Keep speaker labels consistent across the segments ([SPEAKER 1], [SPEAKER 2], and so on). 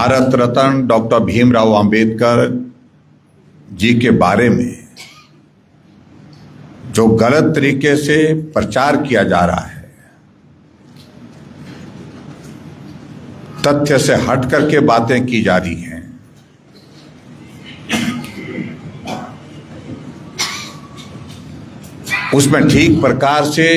[SPEAKER 1] Bharat Ratna doctor Bhimrao Ambedkar ji के बारे में जो गलत तरीके से प्रचार किया जा रहा है, तथ्य से हट करके बातें की जा रही हैं, उसमें ठीक प्रकार से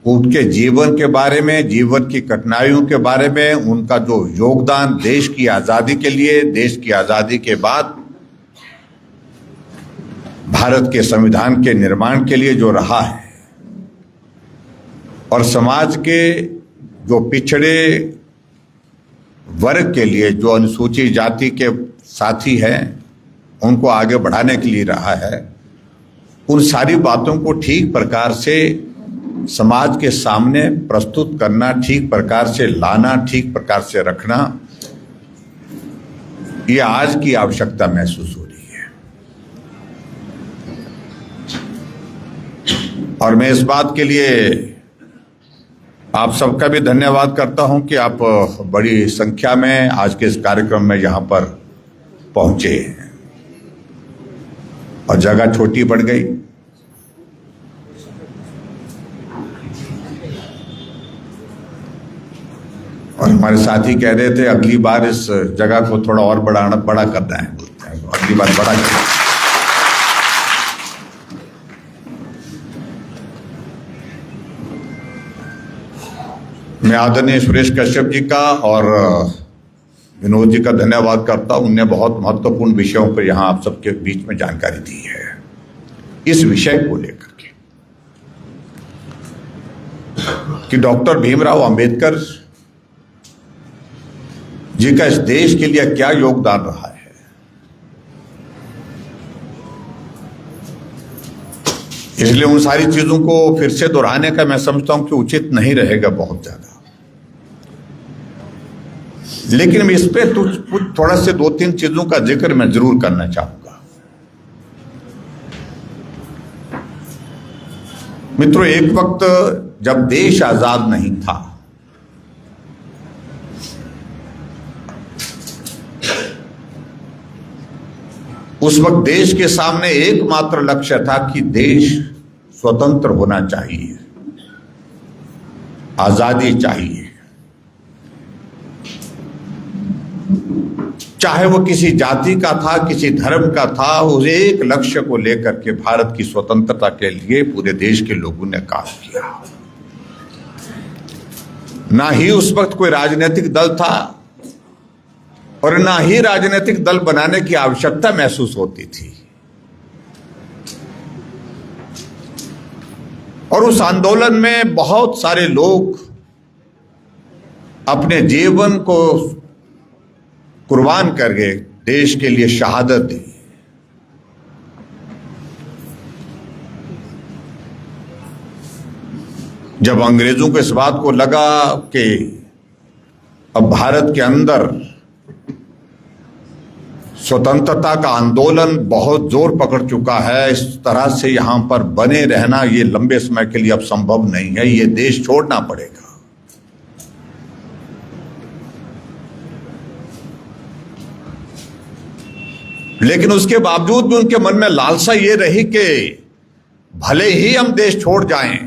[SPEAKER 1] उनके जीवन के बारे में, जीवन की कठिनाइयों के बारे में, उनका जो योगदान देश की आज़ादी के लिए, देश की आज़ादी के बाद भारत के संविधान के निर्माण के लिए जो रहा है, और समाज के जो पिछड़े वर्ग के लिए, जो अनुसूचित जाति के साथी हैं, उनको आगे बढ़ाने के लिए रहा है, उन सारी बातों को ठीक प्रकार से समाज के सामने प्रस्तुत करना, ठीक प्रकार से लाना, ठीक प्रकार से रखना, ये आज की आवश्यकता महसूस हो रही है। और मैं इस बात के लिए आप सबका भी धन्यवाद करता हूं कि आप बड़ी संख्या में आज के इस कार्यक्रम में यहां पर पहुंचे हैं, और जगह छोटी पड़ गई। और हमारे साथी कह रहे थे अगली बार इस जगह को थोड़ा और बड़ा करना है, अगली बार बड़ा करना है। मैं आदरणीय सुरेश कश्यप जी का और विनोद जी का धन्यवाद करता हूं। उनने बहुत महत्वपूर्ण विषयों पर यहां आप सबके बीच में जानकारी दी है। इस विषय को लेकर के कि डॉक्टर भीमराव अंबेडकर जी का इस देश के लिए क्या योगदान रहा है, इसलिए उन सारी चीजों को फिर से दोहराने का मैं समझता हूं कि उचित नहीं रहेगा बहुत ज्यादा। लेकिन मैं इस पे थोड़ा से 2-3 चीजों का जिक्र मैं जरूर करना चाहूंगा। मित्रों, एक वक्त जब देश आजाद नहीं था, उस वक्त देश के सामने एकमात्र लक्ष्य था कि देश स्वतंत्र होना चाहिए, आजादी चाहिए, चाहे वो किसी जाति का था, किसी धर्म का था। उस एक लक्ष्य को लेकर के भारत की स्वतंत्रता के लिए पूरे देश के लोगों ने काम किया। ना ही उस वक्त कोई राजनीतिक दल था और ना ही राजनीतिक दल बनाने की आवश्यकता महसूस होती थी। और उस आंदोलन में बहुत सारे लोग अपने जीवन को कुर्बान करके देश के लिए शहादत दी। जब अंग्रेजों को इस बात को लगा कि अब भारत के अंदर स्वतंत्रता का आंदोलन बहुत जोर पकड़ चुका है, इस तरह से यहां पर बने रहना ये लंबे समय के लिए अब संभव नहीं है, ये देश छोड़ना पड़ेगा। लेकिन उसके बावजूद भी उनके मन में लालसा ये रही कि भले ही हम देश छोड़ जाएं,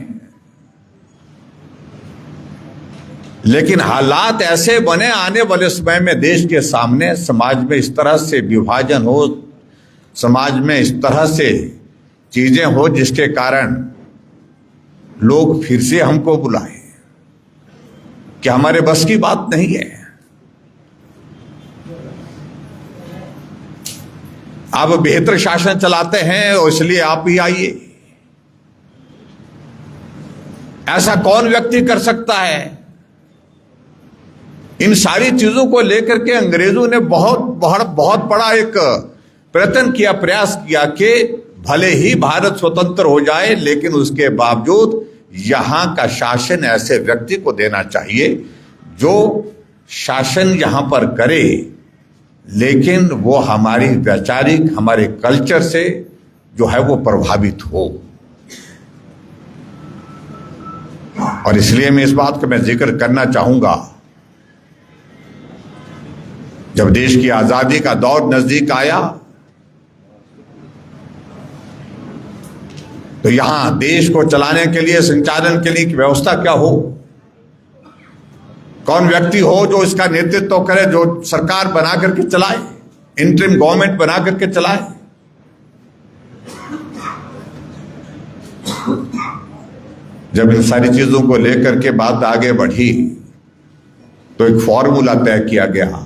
[SPEAKER 1] लेकिन हालात ऐसे बने आने वाले समय में देश के सामने, समाज में इस तरह से विभाजन हो, समाज में इस तरह से चीजें हो जिसके कारण लोग फिर से हमको बुलाएं कि हमारे बस की बात नहीं है, आप बेहतर शासन चलाते हैं और इसलिए आप ही आइए। ऐसा कौन व्यक्ति कर सकता है? इन सारी चीजों को लेकर के अंग्रेजों ने बहुत बड़ा एक प्रयत्न किया, प्रयास किया कि भले ही भारत स्वतंत्र हो जाए, लेकिन उसके बावजूद यहां का शासन ऐसे व्यक्ति को देना चाहिए जो शासन यहां पर करे, लेकिन वो हमारी वैचारिक, हमारे कल्चर से जो है वो प्रभावित हो। और इसलिए मैं इस बात का मैं जिक्र करना चाहूंगा जब देश की आजादी का दौर नजदीक आया तो यहां देश को चलाने के लिए, संचालन के लिए व्यवस्था क्या हो, कौन व्यक्ति हो जो इसका नेतृत्व करे, जो सरकार बना करके चलाए, इंटरिम गवर्नमेंट बना करके चलाए। जब इन सारी चीजों को लेकर के बात आगे बढ़ी तो एक फॉर्मूला तय किया गया,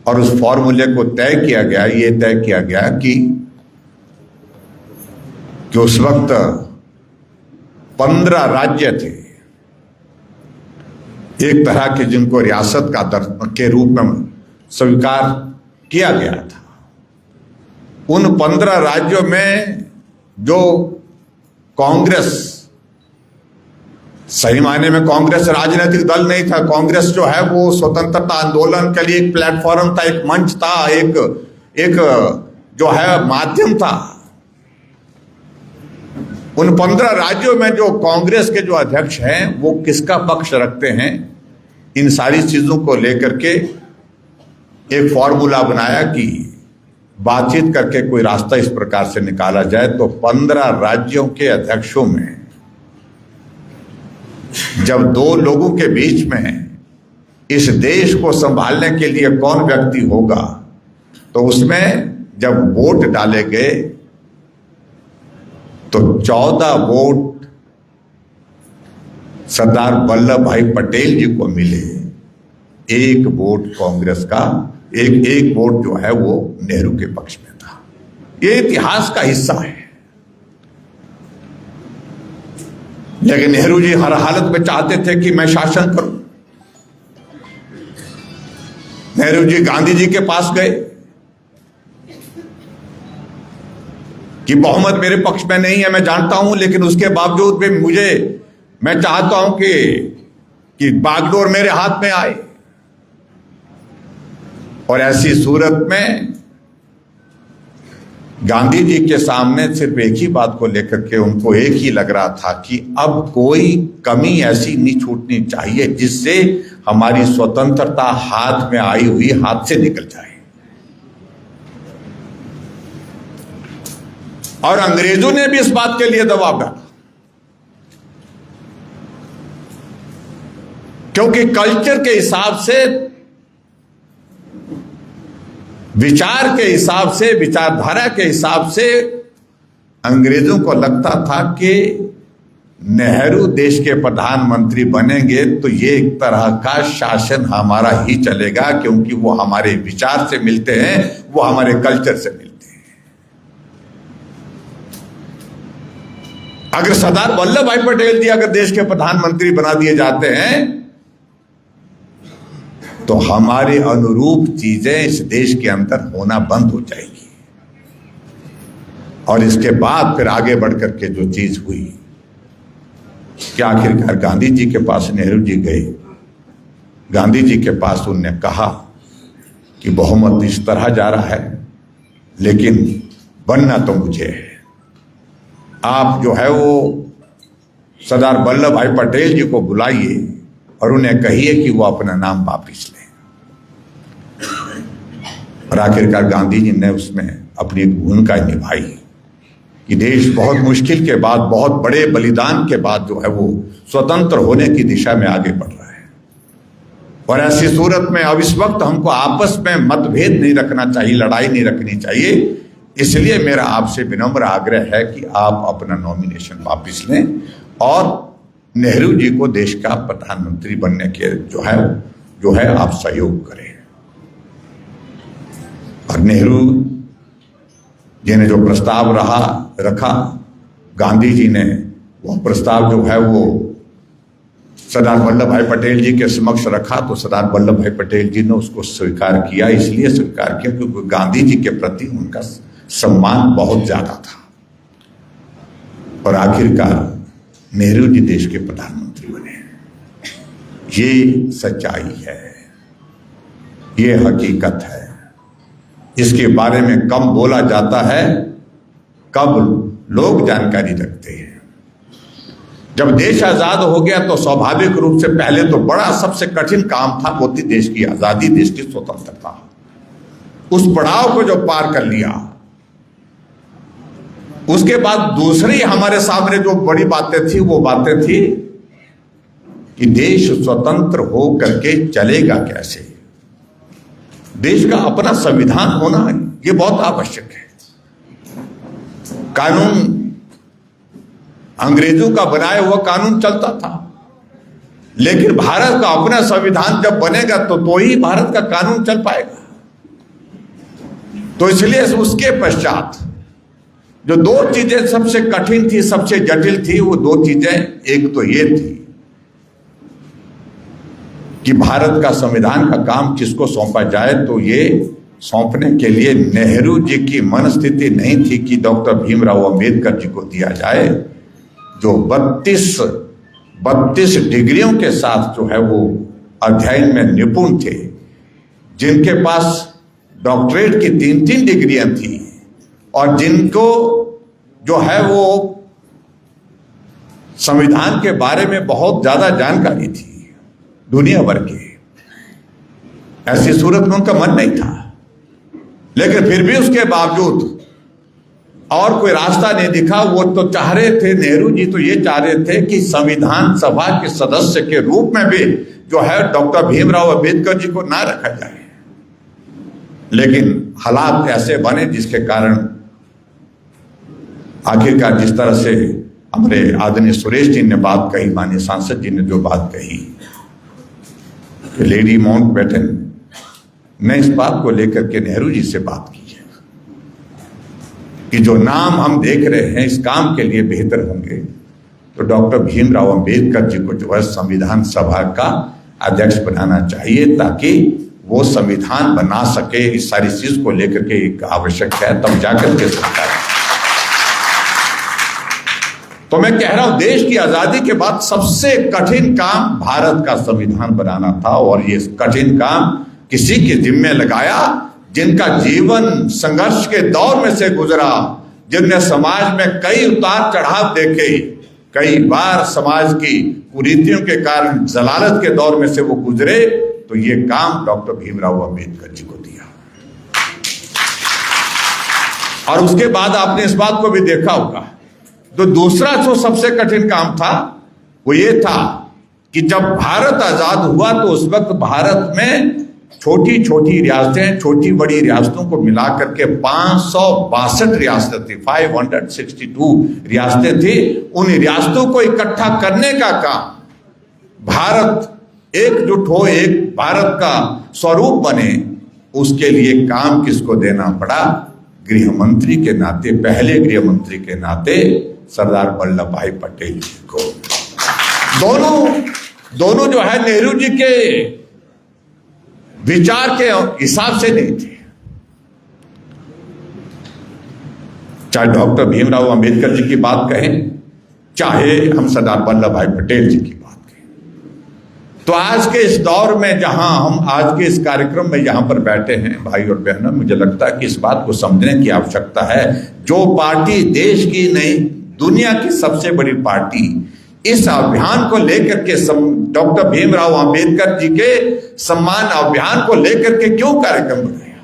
[SPEAKER 1] और उस फॉर्मूले को तय किया गया, ये तय किया गया कि उस वक्त 15 राज्य थे एक तरह के, जिनको रियासत का दर्जा के रूप में स्वीकार किया गया था। उन 15 राज्यों में जो कांग्रेस, सही मायने में कांग्रेस राजनीतिक दल नहीं था, कांग्रेस जो है वो स्वतंत्रता आंदोलन के लिए एक प्लेटफॉर्म था, एक मंच था, एक जो है माध्यम था। उन 15 राज्यों में जो कांग्रेस के जो अध्यक्ष हैं वो किसका पक्ष रखते हैं, इन सारी चीजों को लेकर के एक फॉर्मूला बनाया कि बातचीत करके कोई रास्ता इस प्रकार से निकाला जाए। तो 15 राज्यों के अध्यक्षों में जब 2 लोगों के बीच में इस देश को संभालने के लिए कौन व्यक्ति होगा, तो उसमें जब वोट डाले गए तो 14 वोट सरदार वल्लभ भाई पटेल जी को मिले, 1 वोट कांग्रेस का, एक वोट जो है वो नेहरू के पक्ष में था। ये इतिहास का हिस्सा है। लेकिन नेहरू जी हर हालत में चाहते थे कि मैं शासन करूं। नेहरू जी गांधी जी के पास गए कि बहुमत मेरे पक्ष में नहीं है, मैं जानता हूं, लेकिन उसके बावजूद भी मैं चाहता हूं कि बागडोर मेरे हाथ में आए। और ऐसी सूरत में गांधी जी के सामने सिर्फ एक ही बात को लेकर के उनको एक ही लग रहा था कि अब कोई कमी ऐसी नहीं छूटनी चाहिए जिससे हमारी स्वतंत्रता हाथ में आई हुई हाथ से निकल जाए। और अंग्रेजों ने भी इस बात के लिए दबाव डाला, क्योंकि कल्चर के हिसाब से, विचार के हिसाब से, विचारधारा के हिसाब से अंग्रेजों को लगता था कि नेहरू देश के प्रधानमंत्री बनेंगे तो ये एक तरह का शासन हमारा ही चलेगा, क्योंकि वो हमारे विचार से मिलते हैं, वो हमारे कल्चर से मिलते हैं। अगर सरदार वल्लभ भाई पटेल जी अगर देश के प्रधानमंत्री बना दिए जाते हैं तो हमारे अनुरूप चीजें इस देश के अंदर होना बंद हो जाएगी। और इसके बाद फिर आगे बढ़ करके जो चीज हुई कि आखिरकार गांधी जी के पास नेहरू जी गए, गांधी जी के पास उनने कहा कि बहुमत इस तरह जा रहा है, लेकिन बनना तो मुझे है। आप जो है वो सरदार वल्लभ भाई पटेल जी को बुलाइए और उन्हें कहिए कि वो अपना नाम वापिस लें। और आखिरकार गांधी जी ने उसमें अपनी भूमिका निभाई कि देश बहुत मुश्किल के बाद, बहुत बड़े बलिदान के बाद जो है वो स्वतंत्र होने की दिशा में आगे बढ़ रहा है। और ऐसी सूरत में अब इस वक्त हमको आपस में मतभेद नहीं रखना चाहिए, लड़ाई नहीं रखनी चाहिए। इसलिए मेरा आपसे विनम्र आग्रह है कि आप अपना नॉमिनेशन वापस लें और नेहरू जी को देश का प्रधानमंत्री बनने के जो है आप सहयोग करें। और नेहरू जी ने जो प्रस्ताव रखा, गांधी जी ने वो प्रस्ताव जो है वो सरदार वल्लभ भाई पटेल जी के समक्ष रखा, तो सरदार वल्लभ भाई पटेल जी ने उसको स्वीकार किया। इसलिए स्वीकार किया क्योंकि गांधी जी के प्रति उनका सम्मान बहुत ज्यादा था। और आखिरकार नेहरू जी देश के प्रधानमंत्री बने। ये सच्चाई है, ये हकीकत है। इसके बारे में कम बोला जाता है, कब लोग जानकारी रखते हैं। जब देश आजाद हो गया तो स्वाभाविक रूप से पहले तो बड़ा सबसे कठिन काम था, वो थी देश की आजादी, देश की स्वतंत्रता। उस पड़ाव को जो पार कर लिया, उसके बाद दूसरी हमारे सामने जो बड़ी बातें थी, वो बातें थी कि देश स्वतंत्र हो करके चलेगा कैसे। देश का अपना संविधान होना ये बहुत आवश्यक है। कानून अंग्रेजों का बनाया हुआ कानून चलता था, लेकिन भारत का अपना संविधान जब बनेगा तो ही भारत का कानून चल पाएगा। तो इसलिए उसके पश्चात जो दो चीजें सबसे कठिन थी, सबसे जटिल थी, वो दो चीजें, एक तो ये थी कि भारत का संविधान का काम किसको सौंपा जाए। तो ये सौंपने के लिए नेहरू जी की मनस्थिति नहीं थी कि डॉक्टर भीमराव अंबेडकर जी को दिया जाए, जो 32 डिग्रियों के साथ जो है वो अध्ययन में निपुण थे, जिनके पास डॉक्टरेट की 3 डिग्रियां थी और जिनको जो है वो संविधान के बारे में बहुत ज्यादा जानकारी थी दुनिया भर की। ऐसी सूरत में उनका मन नहीं था, लेकिन फिर भी उसके बावजूद और कोई रास्ता नहीं दिखा। वो तो चाह रहे थे, नेहरू जी तो ये चाह रहे थे कि संविधान सभा के सदस्य के रूप में भी जो है डॉक्टर भीमराव अंबेडकर जी को ना रखा जाए, लेकिन हालात ऐसे बने जिसके कारण आखिरकार जिस तरह से हमारे आदरणीय सुरेश जी ने बात कही, माननीय सांसद जी ने जो बात कही कि लेडी माउंटबेटन ने इस बात को लेकर के नेहरू जी से बात की है कि जो नाम हम देख रहे हैं इस काम के लिए बेहतर होंगे तो डॉक्टर भीमराव अंबेडकर जी को जो है संविधान सभा का अध्यक्ष बनाना चाहिए, ताकि वो संविधान बना सके। इस सारी चीज को लेकर के एक आवश्यक है, तब जाकर के सकता है। तो मैं कह रहा हूं, देश की आजादी के बाद सबसे कठिन काम भारत का संविधान बनाना था, और ये कठिन काम किसी के जिम्मे लगाया जिनका जीवन संघर्ष के दौर में से गुजरा, जिनने समाज में कई उतार चढ़ाव देखे, कई बार समाज की कुरीतियों के कारण जलालत के दौर में से वो गुजरे, तो ये काम डॉक्टर भीमराव अंबेडकर जी को दिया। और उसके बाद आपने इस बात को भी देखा होगा, तो दूसरा जो सबसे कठिन काम था वो ये था कि जब भारत आजाद हुआ तो उस वक्त भारत में छोटी छोटी रियासतें, छोटी बड़ी रियासतों को मिलाकर के 562 रियासतें थी, 562 रियासतें थी। उन रियासतों को इकट्ठा करने का काम, भारत एकजुट हो, एक भारत का स्वरूप बने, उसके लिए काम किसको देना पड़ा? गृह मंत्री के नाते, पहले गृह मंत्री के नाते सरदार वल्लभ भाई पटेल जी को। दोनों जो है नेहरू जी के विचार के हिसाब से नहीं थे। चाहे डॉक्टर भीमराव अंबेडकर जी की बात कहें, चाहे हम सरदार वल्लभ भाई पटेल जी की बात कहें, तो आज के इस दौर में जहां हम आज के इस कार्यक्रम में यहां पर बैठे हैं भाई और बहनों, मुझे लगता है कि इस बात को समझने की आवश्यकता है, जो पार्टी देश की नहीं दुनिया की सबसे बड़ी पार्टी इस अभियान को लेकर के डॉक्टर भीमराव अंबेडकर जी के सम्मान अभियान को लेकर के क्यों कार्यक्रम बनाया?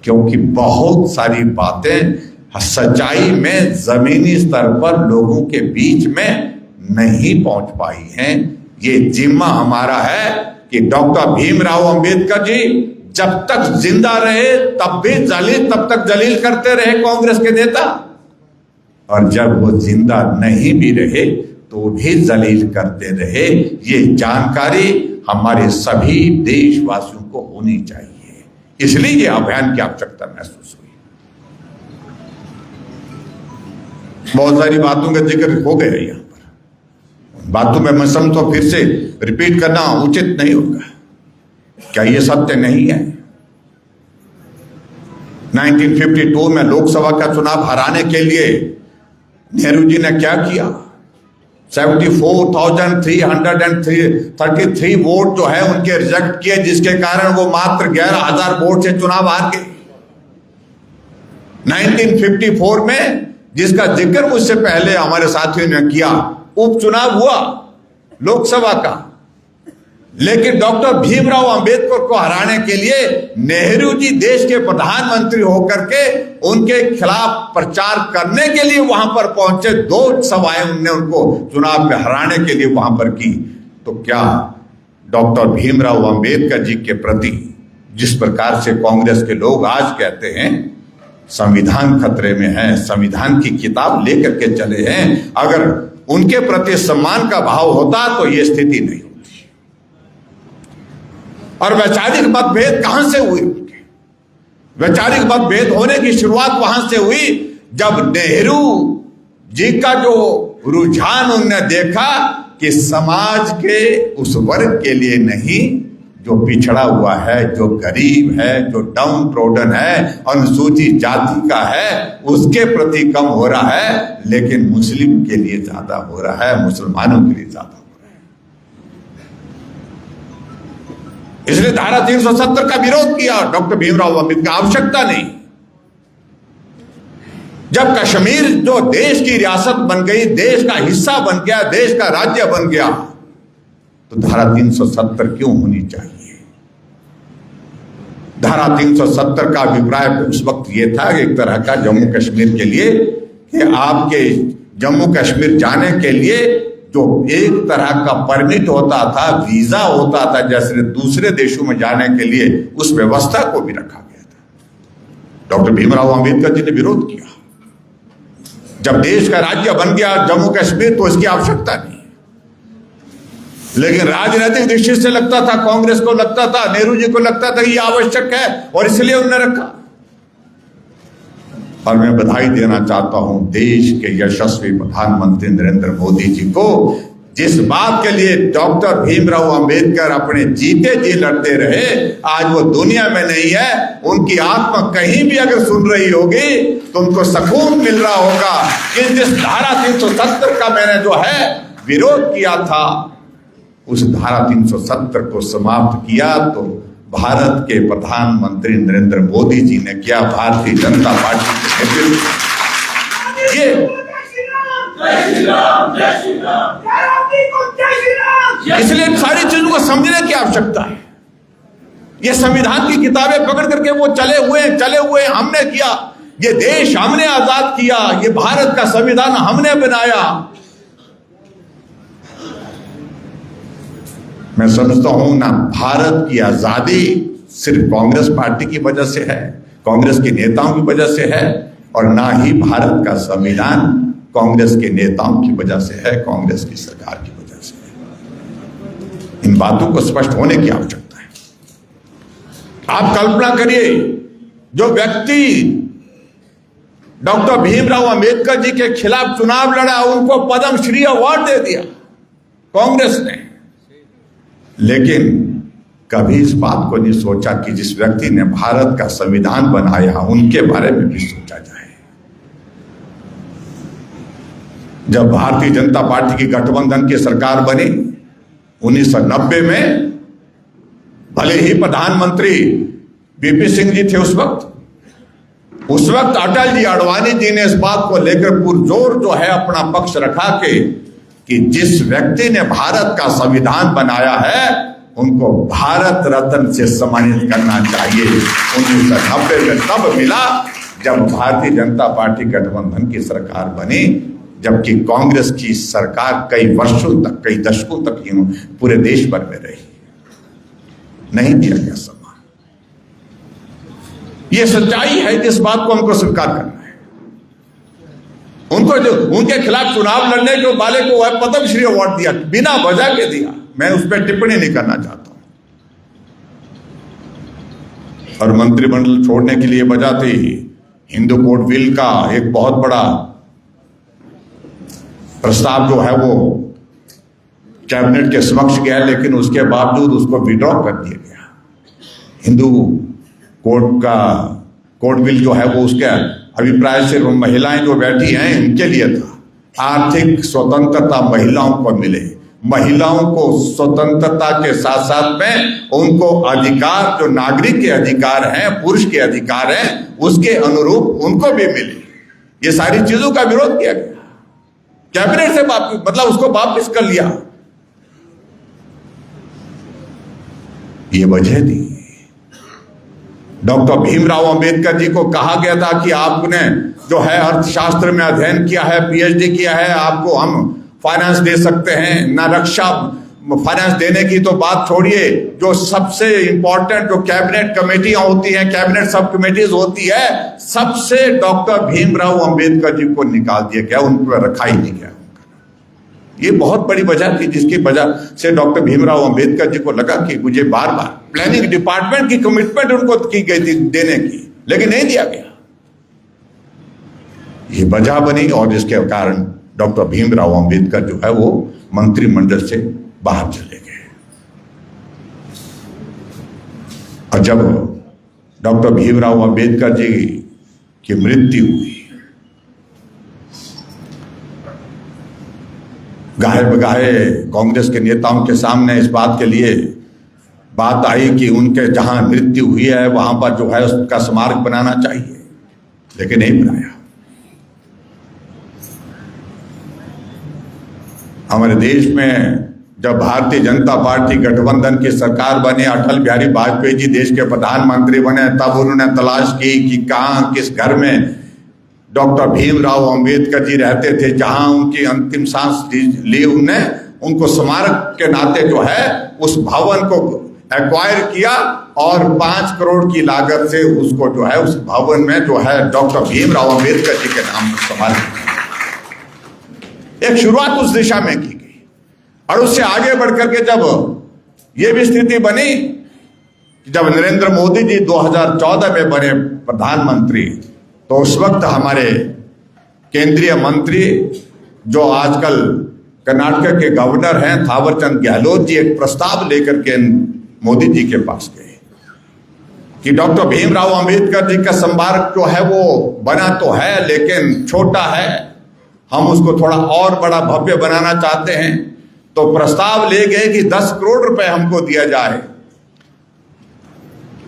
[SPEAKER 1] क्योंकि बहुत सारी बातें सच्चाई में जमीनी स्तर पर लोगों के बीच में नहीं पहुंच पाई हैं। ये जिम्मा हमारा है कि डॉक्टर भीमराव अंबेडकर जी जब तक जिंदा रहे तब तक जलील करते रहे कांग्रेस के नेता, और जब वो जिंदा नहीं भी रहे तो भी जलील करते रहे। ये जानकारी हमारे सभी देशवासियों को होनी चाहिए, इसलिए ये अभियान की आवश्यकता महसूस हुई। बहुत सारी बातों का जिक्र हो गया यहाँ पर, बातों में मैं समझता फिर से रिपीट करना उचित नहीं होगा। क्या ये सत्य नहीं है? 1952 में लोकसभा का चुनाव हराने के लिए नेहरू जी ने क्या किया? 74,333 वोट जो है उनके रिजेक्ट किए, जिसके कारण वो मात्र 11,000 वोट से चुनाव हार गए। 1954 में, जिसका जिक्र मुझसे पहले हमारे साथियों ने किया, उपचुनाव हुआ लोकसभा का, लेकिन डॉक्टर भीमराव अंबेडकर को हराने के लिए नेहरू जी देश के प्रधानमंत्री होकर के उनके खिलाफ प्रचार करने के लिए वहां पर पहुंचे। 2 सभाएं उनने उनको चुनाव में हराने के लिए वहां पर की। तो क्या डॉक्टर भीमराव अंबेडकर जी के प्रति जिस प्रकार से कांग्रेस के लोग आज कहते हैं संविधान खतरे में है, संविधान की किताब लेकर के चले हैं, अगर उनके प्रति सम्मान का भाव होता तो ये स्थिति नहीं होती। और वैचारिक मतभेद कहां से हुए? वैचारिक मतभेद होने की शुरुआत वहां से हुई जब नेहरू जी का जो रुझान उनने देखा कि समाज के उस वर्ग के लिए नहीं जो पिछड़ा हुआ है, जो गरीब है, जो डाउन ट्रोडन है, अनुसूचित जाति का है, उसके प्रति कम हो रहा है, लेकिन मुस्लिम के लिए ज्यादा हो रहा है, मुसलमानों के लिए ज्यादा हो रहा है। इसलिए धारा 370 का विरोध किया डॉक्टर भीमराव अम्बेडकर। आवश्यकता नहीं। जब कश्मीर जो देश की रियासत बन गई, देश का हिस्सा बन गया, देश का राज्य बन गया, तो धारा 370 क्यों होनी चाहिए? धारा 370 का अभिप्राय उस वक्त ये था कि एक तरह का जम्मू कश्मीर के लिए कि आपके जम्मू कश्मीर जाने के लिए जो एक तरह का परमिट होता था, वीजा होता था, जैसे दूसरे देशों में जाने के लिए, उस व्यवस्था को भी रखा गया था। डॉक्टर भीमराव अंबेडकर जी ने विरोध किया। जब देश का राज्य बन गया जम्मू कश्मीर तो इसकी आवश्यकता नहीं। लेकिन राजनीतिक दृष्टि से लगता था, कांग्रेस को लगता था, नेहरू जी को लगता था ये आवश्यक है और इसलिए उन्होंने रखा। और मैं बधाई देना चाहता हूं देश के यशस्वी प्रधानमंत्री नरेंद्र मोदी जी को, जिस बात के लिए डॉक्टर भीमराव अंबेडकर अपने जीते जी लड़ते रहे, आज वो दुनिया में नहीं है। उनकी आत्मा कहीं भी अगर सुन रही होगी तो उनको सुकून मिल रहा होगा कि जिस धारा 370 का मैंने जो है विरोध किया था, उस धारा 370 को समाप्त किया तो भारत के प्रधानमंत्री नरेंद्र मोदी जी ने किया, भारतीय जनता पार्टी के नेतृत्व। ये इसलिए सारी चीजों को समझने की आवश्यकता है। ये संविधान की किताबें पकड़ करके वो चले हुए हमने किया, ये देश हमने आजाद किया, ये भारत का संविधान हमने बनाया। मैं समझता हूं ना भारत की आजादी सिर्फ कांग्रेस पार्टी की वजह से है, कांग्रेस के नेताओं की वजह से है, और ना ही भारत का संविधान कांग्रेस के नेताओं की वजह से है, कांग्रेस की सरकार की वजह से है। इन बातों को स्पष्ट होने की आवश्यकता है। आप कल्पना करिए, जो व्यक्ति डॉक्टर भीमराव अंबेडकर जी के खिलाफ चुनाव लड़ा, उनको पद्म श्री अवार्ड दे दिया कांग्रेस ने, लेकिन कभी इस बात को नहीं सोचा कि जिस व्यक्ति ने भारत का संविधान बनाया उनके बारे में भी सोचा जाए। जब भारतीय जनता पार्टी की गठबंधन की सरकार बनी 1990 में, भले ही प्रधानमंत्री वीपी सिंह जी थे उस वक्त अटल जी आडवाणी जी ने इस बात को लेकर पुरजोर जो है अपना पक्ष रखा कि जिस व्यक्ति ने भारत का संविधान बनाया है उनको भारत रत्न से सम्मानित करना चाहिए। 1990 में तब मिला जब भारतीय जनता पार्टी गठबंधन की सरकार बनी, जबकि कांग्रेस की सरकार कई वर्षों तक, कई दशकों तक पूरे देश भर में रही, नहीं दिया गया सम्मान। यह सच्चाई है, इस बात को हमको स्वीकार करना है। उनको जो उनके खिलाफ चुनाव लड़ने के वाले को वह पद्म श्री अवार्ड दिया, बिना वजह के दिया। मैं उस पर टिप्पणी नहीं करना चाहता हूं। और मंत्रिमंडल छोड़ने के लिए वजह थी हिंदू कोड बिल का एक बहुत बड़ा प्रस्ताव जो है वो कैबिनेट के समक्ष गया, लेकिन उसके बावजूद उसको विड्रॉ कर दिया गया। हिंदू कोड बिल जो है वो उसके अभिप्राय से महिलाएं जो बैठी हैं इनके लिए था। आर्थिक स्वतंत्रता महिलाओं को मिले, महिलाओं को स्वतंत्रता के साथ साथ में उनको अधिकार, जो नागरिक के अधिकार हैं, पुरुष के अधिकार हैं, उसके अनुरूप उनको भी मिले। ये सारी चीजों का विरोध किया गया। कैबिनेट से मतलब उसको वापस कर लिया। ये वजह थी। डॉक्टर भीमराव अंबेडकर जी को कहा गया था कि आपने जो है अर्थशास्त्र में अध्ययन किया है, पीएचडी किया है, आपको हम फाइनेंस दे सकते हैं। ना रक्षा फाइनेंस देने की तो बात छोड़िए, जो सबसे इंपॉर्टेंट जो कैबिनेट कमेटियां होती हैं, कैबिनेट सब कमेटीज होती है, सबसे डॉक्टर भीमराव अंबेडकर जी को निकाल दिया गया, उन पर रखा ही नहीं गया। ये बहुत बड़ी वजह थी जिसकी वजह से डॉक्टर भीमराव अंबेडकर जी को लगा कि मुझे बार बार प्लानिंग डिपार्टमेंट की कमिटमेंट उनको की गई थी देने की, लेकिन नहीं दिया गया। ये वजह बनी और जिसके कारण डॉक्टर भीमराव अंबेडकर जो है वो मंत्रिमंडल से बाहर चले गए। और जब डॉक्टर भीमराव अंबेडकर जी की मृत्यु हुई, गाहे बगाहे कांग्रेस के नेताओं के सामने इस बात के लिए बात आई कि उनके जहां मृत्यु हुई है वहां पर जो है उसका स्मारक बनाना चाहिए, लेकिन नहीं बनाया। हमारे देश में जब भारतीय जनता पार्टी गठबंधन की सरकार बनी, अटल बिहारी वाजपेयी जी देश के प्रधानमंत्री बने, तब उन्होंने तलाश की कि कहां किस घर में डॉक्टर भीमराव अंबेडकर जी रहते थे, जहां उनकी अंतिम सांस ली। उनने उनको स्मारक के नाते जो है उस भवन को एक्वायर किया और 5 करोड़ की लागत से उसको जो है उस भवन में जो है डॉक्टर भीमराव अंबेडकर जी के नाम पर स्मारक, एक शुरुआत उस दिशा में की गई। और उससे आगे बढ़कर के जब ये भी स्थिति बनी, जब नरेंद्र मोदी जी 2014 में बने प्रधानमंत्री, तो उस वक्त हमारे केंद्रीय मंत्री जो आजकल कर्नाटक के गवर्नर हैं थावरचंद गहलोत जी, एक प्रस्ताव लेकर के मोदी जी के पास गए कि डॉक्टर भीमराव अंबेडकर जी का स्मारक जो है वो बना तो है लेकिन छोटा है, हम उसको थोड़ा और बड़ा भव्य बनाना चाहते हैं। तो प्रस्ताव ले गए कि 10 करोड़ रुपए हमको दिया जाए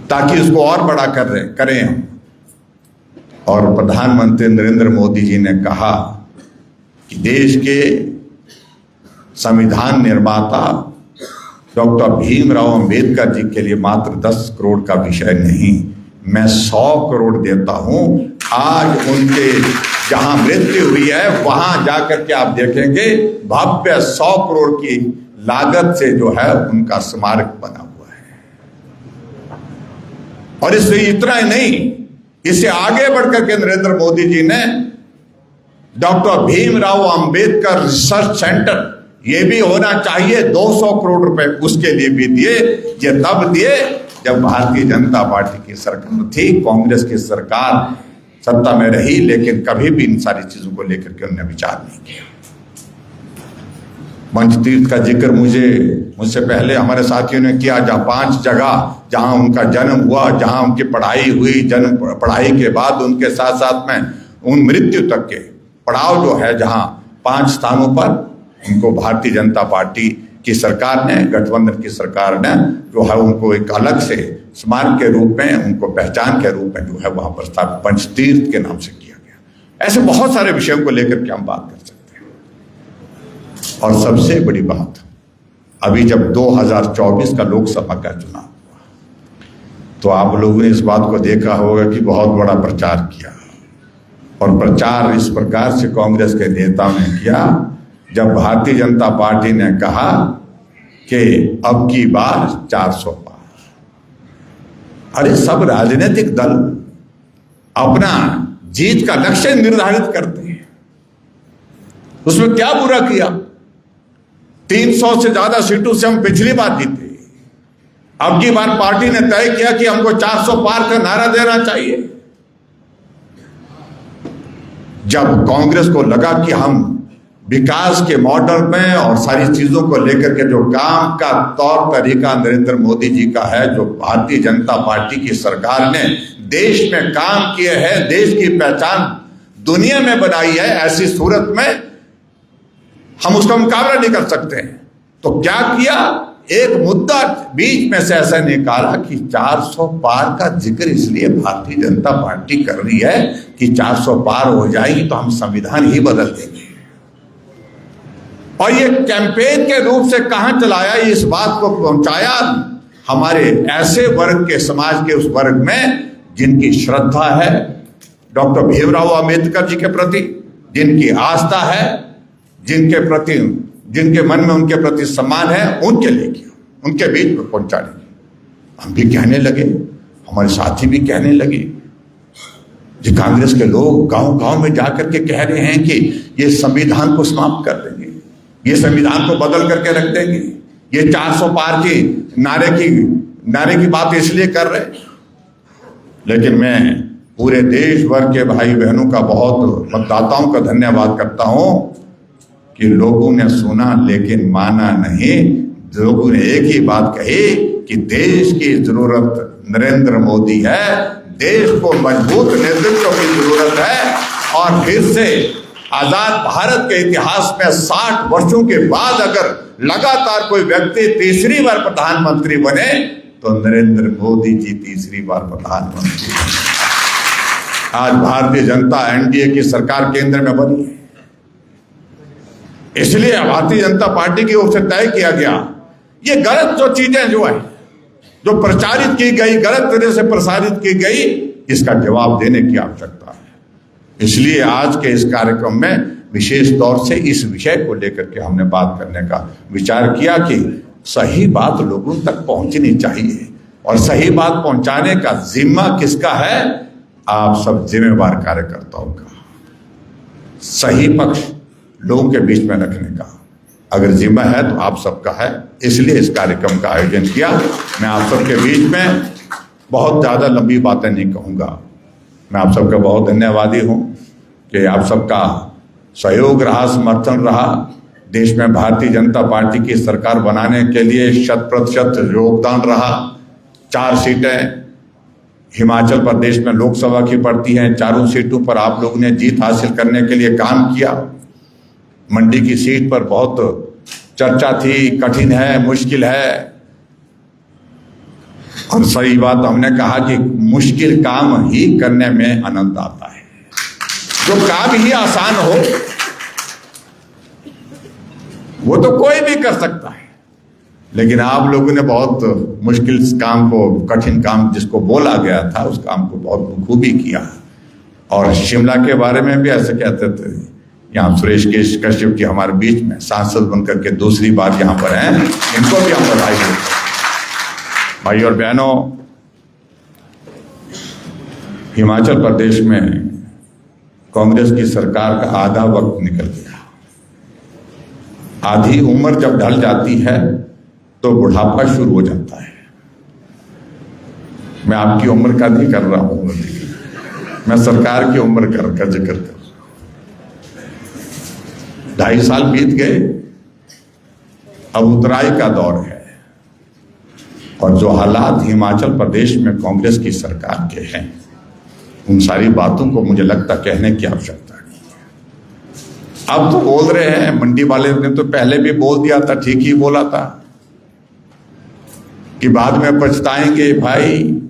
[SPEAKER 1] ताकि उसको और बड़ा करें हम। और प्रधानमंत्री नरेंद्र मोदी जी ने कहा कि देश के संविधान निर्माता डॉक्टर भीमराव अंबेडकर जी के लिए मात्र 10 करोड़ का विषय नहीं, मैं 100 करोड़ देता हूं। आज उनके जहां मृत्यु हुई है वहां जाकर के आप देखेंगे भव्य 100 करोड़ की लागत से जो है उनका स्मारक बना हुआ है। और इससे इतना ही नहीं, इससे आगे बढ़कर के नरेंद्र मोदी जी ने doctor Bhimrao Ambedkar research centre, ये भी होना चाहिए, 200 करोड़ रुपए उसके लिए भी दिए। ये तब दिए जब भारतीय जनता पार्टी की सरकार थी, कांग्रेस की सरकार सत्ता में रही, लेकिन कभी भी इन सारी चीजों को लेकर के उन्होंने विचार नहीं किया। पंचतीर्थ का जिक्र मुझसे पहले हमारे साथियों ने किया, जहाँ 5 जगह जहां उनका जन्म हुआ, जहां उनकी पढ़ाई हुई, पढ़ाई के बाद उनके साथ साथ में उन मृत्यु तक के पड़ाव जो है, जहां 5 स्थानों पर उनको भारतीय जनता पार्टी की सरकार ने, गठबंधन की सरकार ने जो है उनको एक अलग से स्मारक के रूप में, उनको पहचान के रूप में जो है वहां प्रस्तावित पंचतीर्थ के नाम से किया गया। ऐसे बहुत सारे विषयों को लेकर के हम बात कर सकते हैं। और सबसे बड़ी बात, अभी जब 2024 का लोकसभा का चुनाव हुआ तो आप लोगों ने इस बात को देखा होगा कि बहुत बड़ा प्रचार किया, और प्रचार इस प्रकार से कांग्रेस के नेताओं ने किया जब भारतीय जनता पार्टी ने कहा कि अब की बार 400 पार। अरे सब राजनीतिक दल अपना जीत का लक्ष्य निर्धारित करते हैं, उसमें क्या बुरा किया? 300 से ज्यादा सीटों से हम पिछली बार जीते, अब की बार पार्टी ने तय किया कि हमको 400 पार का नारा देना चाहिए। जब कांग्रेस को लगा कि हम विकास के मॉडल में और सारी चीजों को लेकर के जो काम का तौर तरीका नरेंद्र मोदी जी का है, जो भारतीय जनता पार्टी की सरकार ने देश में काम किए हैं, देश की पहचान दुनिया में बनाई है, ऐसी सूरत में हम उसका मुकाबला नहीं कर सकते हैं। तो क्या किया, एक मुद्दा बीच में से ऐसा निकाला कि 400 पार का जिक्र इसलिए भारतीय जनता पार्टी कर रही है कि 400 पार हो जाएगी तो हम संविधान ही बदल देंगे। और ये कैंपेन के रूप से कहां चलाया, इस बात को पहुंचाया हमारे ऐसे वर्ग के, समाज के उस वर्ग में जिनकी श्रद्धा है डॉक्टर भीमराव अंबेडकर जी के प्रति, जिनकी आस्था है, जिनके मन में उनके प्रति सम्मान है, उनके लिए, उनके बीच में पहुंचाने। हम भी कहने लगे, हमारे साथी भी कहने लगे, जो कांग्रेस के लोग गांव गांव में जाकर के कह रहे हैं कि ये संविधान को समाप्त कर देंगे, ये संविधान को बदल करके रख देंगे, ये 400 पार की नारे की बात इसलिए कर रहे। लेकिन मैं पूरे देश भर के भाई बहनों का, बहुत मतदाताओं का धन्यवाद करता हूं कि लोगों ने सुना लेकिन माना नहीं। लोगों ने एक ही बात कही कि देश की जरूरत नरेंद्र मोदी है, देश को मजबूत नेतृत्व की जरूरत है। और फिर से आजाद भारत के इतिहास में 60 वर्षों के बाद अगर लगातार कोई व्यक्ति तीसरी बार प्रधानमंत्री बने तो नरेंद्र मोदी जी तीसरी बार प्रधानमंत्री। आज भारतीय जनता एनडीए की सरकार केंद्र में बनी है, इसलिए भारतीय जनता पार्टी की ओर से तय किया गया ये गलत जो चीजें जो है, जो प्रचारित की गई, गलत तरह से प्रसारित की गई, इसका जवाब देने की आवश्यकता है। इसलिए आज के इस कार्यक्रम में विशेष तौर से इस विषय को लेकर के हमने बात करने का विचार किया कि सही बात लोगों तक पहुंचनी चाहिए, और सही बात पहुंचाने का जिम्मा किसका है? आप सब जिम्मेवार कार्यकर्ताओं का। सही पक्ष लोगों के बीच में रखने का अगर जिम्मा है तो आप सबका है, इसलिए इस कार्यक्रम का आयोजन किया। मैं आप सबके बीच में बहुत ज़्यादा लंबी बातें नहीं कहूँगा। मैं आप सबका बहुत धन्यवादी हूँ कि आप सबका सहयोग रहा, समर्थन रहा। देश में भारतीय जनता पार्टी की सरकार बनाने के लिए 100% योगदान रहा। 4 सीटें हिमाचल प्रदेश में लोकसभा की पड़ती हैं, चारों सीटों पर आप लोगों ने जीत हासिल करने के लिए काम किया। मंडी की सीट पर बहुत चर्चा थी, कठिन है, मुश्किल है, और सही बात हमने कहा कि मुश्किल काम ही करने में आनंद आता है। जो काम ही आसान हो वो तो कोई भी कर सकता है, लेकिन आप लोगों ने बहुत मुश्किल काम को, कठिन काम जिसको बोला गया था, उस काम को बहुत बखूबी किया। और शिमला के बारे में भी ऐसे कहते थे, यहाँ सुरेश कश्यप जी हमारे बीच में सांसद बनकर के दूसरी बार यहाँ पर हैं, इनको भी हम बधाई देते हैं। भाई और बहनों, हिमाचल प्रदेश में कांग्रेस की सरकार का आधा वक्त निकल गया। आधी उम्र जब ढल जाती है तो बुढ़ापा शुरू हो जाता है। मैं आपकी उम्र का नहीं कर रहा हूं, मैं सरकार की उम्र का जिक्र कर रहा हूं। 2.5 साल बीत गए, अब उतराई का दौर है, और जो हालात हिमाचल प्रदेश में कांग्रेस की सरकार के हैं, उन सारी बातों को मुझे लगता कहने की आवश्यकता नहीं है। अब तो बोल रहे हैं, मंडी वाले ने तो पहले भी बोल दिया था, ठीक ही बोला था कि बाद में पछताएंगे भाई,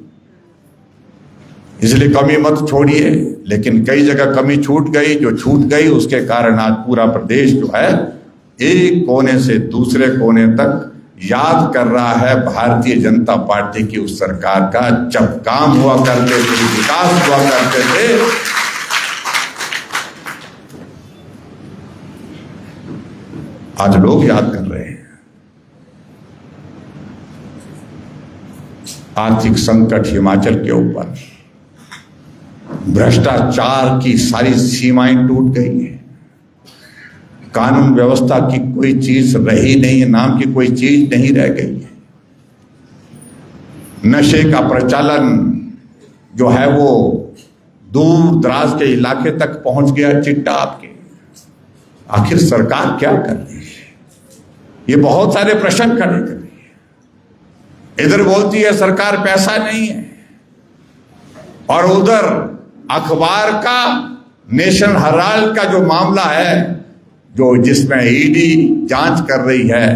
[SPEAKER 1] इसलिए कमी मत छोड़िए। लेकिन कई जगह कमी छूट गई, जो छूट गई उसके कारण आज पूरा प्रदेश जो है एक कोने से दूसरे कोने तक याद कर रहा है भारतीय जनता पार्टी की उस सरकार का, जब काम हुआ करते थे, विकास हुआ करते थे। आज लोग याद कर रहे हैं। आर्थिक संकट हिमाचल के ऊपर, भ्रष्टाचार की सारी सीमाएं टूट गई है, कानून व्यवस्था की कोई चीज रही नहीं है, नाम की कोई चीज नहीं रह गई है। नशे का प्रचलन जो है वो दूर दराज के इलाके तक पहुंच गया, चिट्टा आपके। आखिर सरकार क्या कर रही है? ये बहुत सारे प्रश्न खड़े कर रही है। इधर बोलती है सरकार पैसा नहीं है, और उधर अखबार का, नेशन हेराल्ड का जो मामला है, जो जिसमें ईडी जांच कर रही है,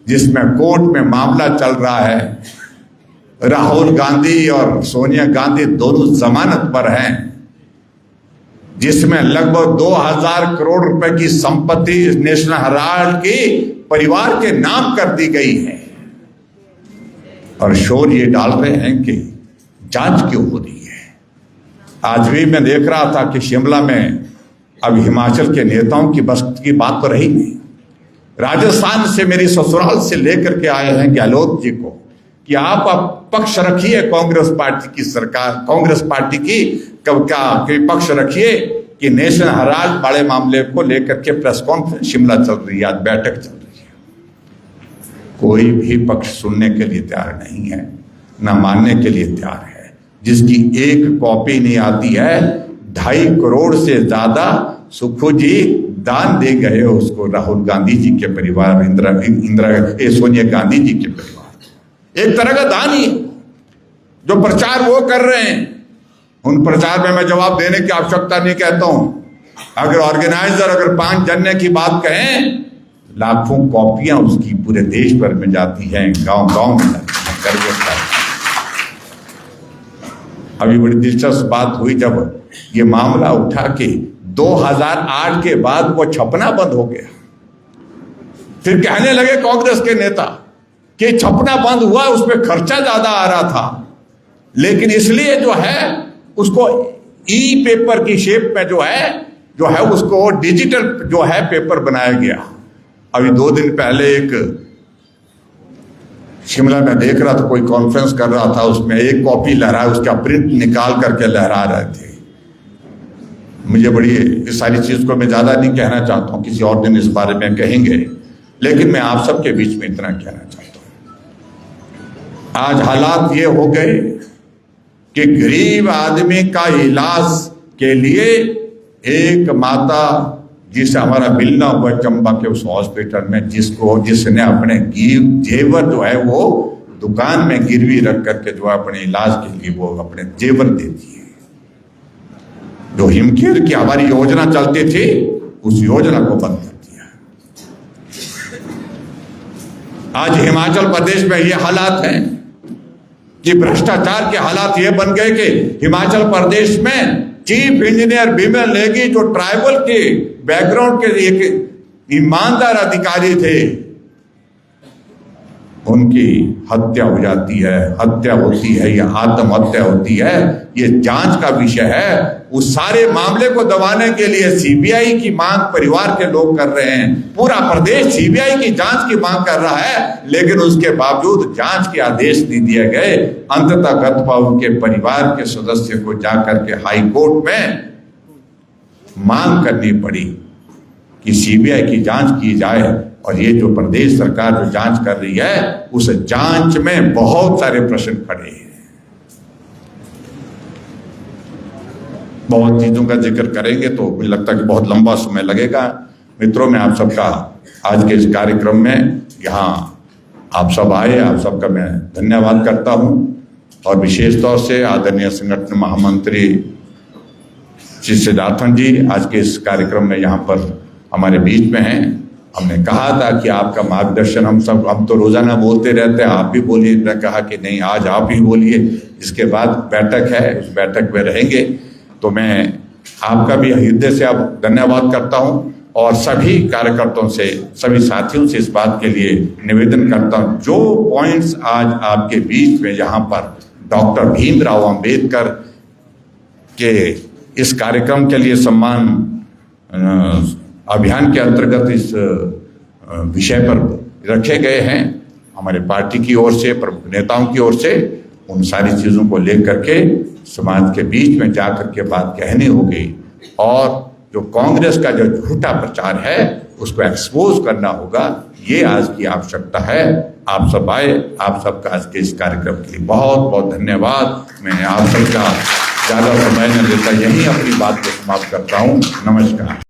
[SPEAKER 1] जिसमें कोर्ट में मामला चल रहा है, राहुल गांधी और सोनिया गांधी दोनों जमानत पर हैं, जिसमें लगभग 2000 करोड़ रुपए की संपत्ति नेशनल हेराल्ड की परिवार के नाम कर दी गई है। और शोर ये डाल रहे हैं कि जांच क्यों हो रही है। आज भी मैं देख रहा था कि शिमला में अब हिमाचल के नेताओं की बस की बात तो रही नहीं। राजस्थान से मेरी ससुराल से लेकर के आए हैं गहलोत जी को कि आप पक्ष रखिए कांग्रेस पार्टी की सरकार, कांग्रेस पार्टी की पक्ष रखिए कि नेशनल हेराल्ड बड़े मामले को लेकर के प्रेस कॉन्फ्रेंस शिमला चल रही है, आज बैठक चल रही है। कोई भी पक्ष सुनने के लिए तैयार नहीं है, ना मानने के लिए तैयार है। जिसकी एक कॉपी नहीं आती है, 2.5 करोड़ से ज्यादा सुखू जी दान दे गए उसको, राहुल गांधी जी के परिवार, सोनिया गांधी जी के परिवार। एक तरह का दान ही जो प्रचार वो कर रहे हैं, उन प्रचार में मैं जवाब देने की आवश्यकता नहीं कहता हूं। अगर ऑर्गेनाइजर अगर 5 जने की बात कहें, लाखों कॉपियां उसकी पूरे देश भर में जाती हैं, गांव-गांव में जाती हैं। अभी बड़ी दिलचस्प बात हुई जब ये मामला उठा कि 2008 के बाद वो छपना बंद हो गया। फिर कहने लगे कांग्रेस के नेता कि छपना बंद हुआ, उसमें खर्चा ज्यादा आ रहा था, लेकिन इसलिए जो है उसको ई पेपर की शेप में जो है उसको डिजिटल जो है पेपर बनाया गया। अभी 2 दिन पहले एक शिमला में देख रहा था, कोई कॉन्फ्रेंस कर रहा था, उसमें एक कॉपी लहरा, उसका प्रिंट निकाल करके लहरा रहे थे। मुझे बड़ी इस सारी चीज को मैं ज्यादा नहीं कहना चाहता हूं, किसी और दिन इस बारे में कहेंगे, लेकिन मैं आप सबके बीच में इतना कहना चाहता हूं। आज हालात ये हो गए कि गरीब आदमी का इलाज के लिए एक माता जिसे हमारा मिलना हुआ चंबा के उस हॉस्पिटल में, जिसने अपने जेवर जो है वो दुकान में गिरवी रख करके जो अपने इलाज के लिए वो अपने जेवर देती है। जो हिमकेयर की हमारी योजना चलती थी, उस योजना को बंद कर दिया। आज हिमाचल प्रदेश में ये हालात हैं कि भ्रष्टाचार के हालात ये बन गए कि हिमाचल प्रदेश में चीफ इंजीनियर बिमल नेगी जो ट्राइबल के बैकग्राउंड के एक ईमानदार अधिकारी थे, उनकी हत्या हो जाती है, हत्या होती है या आत्महत्या होती है। ये जांच का विषय है। उस सारे मामले को दबाने के लिए सीबीआई की मांग परिवार के लोग कर रहे हैं। पूरा प्रदेश सीबीआई की जांच की मांग कर रहा है, लेकिन उसके बावजूद जांच के आदेश नहीं दिए गए। अंततः उनके परिवार के सदस्य को जाकर के हाई कोर्ट में मांग करनी पड़ी कि सीबीआई की जांच की जाए। और ये जो प्रदेश सरकार जो जांच कर रही है, उस जांच में बहुत सारे प्रश्न खड़े हैं। बहुत चीजों का जिक्र करेंगे तो मुझे लगता है कि बहुत लंबा समय लगेगा। मित्रों, मैं आप सबका आज के इस कार्यक्रम में यहाँ आप सब आए, आप सबका मैं धन्यवाद करता हूँ। और विशेष तौर से आदरणीय संगठन महामंत्री श्री सिद्धार्थन जी आज के इस कार्यक्रम में यहाँ पर हमारे बीच में हैं। हमने कहा था कि आपका मार्गदर्शन हम तो रोजाना बोलते रहते हैं, आप भी बोलिए। मैं कहा कि नहीं, आज आप ही बोलिए। इसके बाद बैठक है, उस बैठक में रहेंगे। तो मैं आपका भी हृदय से अब धन्यवाद करता हूं और सभी कार्यकर्ताओं से, सभी साथियों से इस बात के लिए निवेदन करता हूं, जो पॉइंट्स आज आपके बीच में यहाँ पर डॉक्टर भीमराव अंबेडकर के इस कार्यक्रम के लिए सम्मान अभियान के अंतर्गत इस विषय पर रखे गए हैं, हमारे पार्टी की ओर से, प्रमुख नेताओं की ओर से, उन सारी चीज़ों को लेकर के समाज के बीच में जाकर के बात कहनी होगी। और जो कांग्रेस का जो झूठा प्रचार है उसको एक्सपोज करना होगा। ये आज की आवश्यकता है। आप सब आए, आप सबका आज के इस कार्यक्रम के लिए बहुत बहुत धन्यवाद। मैं आप सबका ज़्यादा समय न लेता, यहीं अपनी बात को समाप्त करता हूँ। नमस्कार।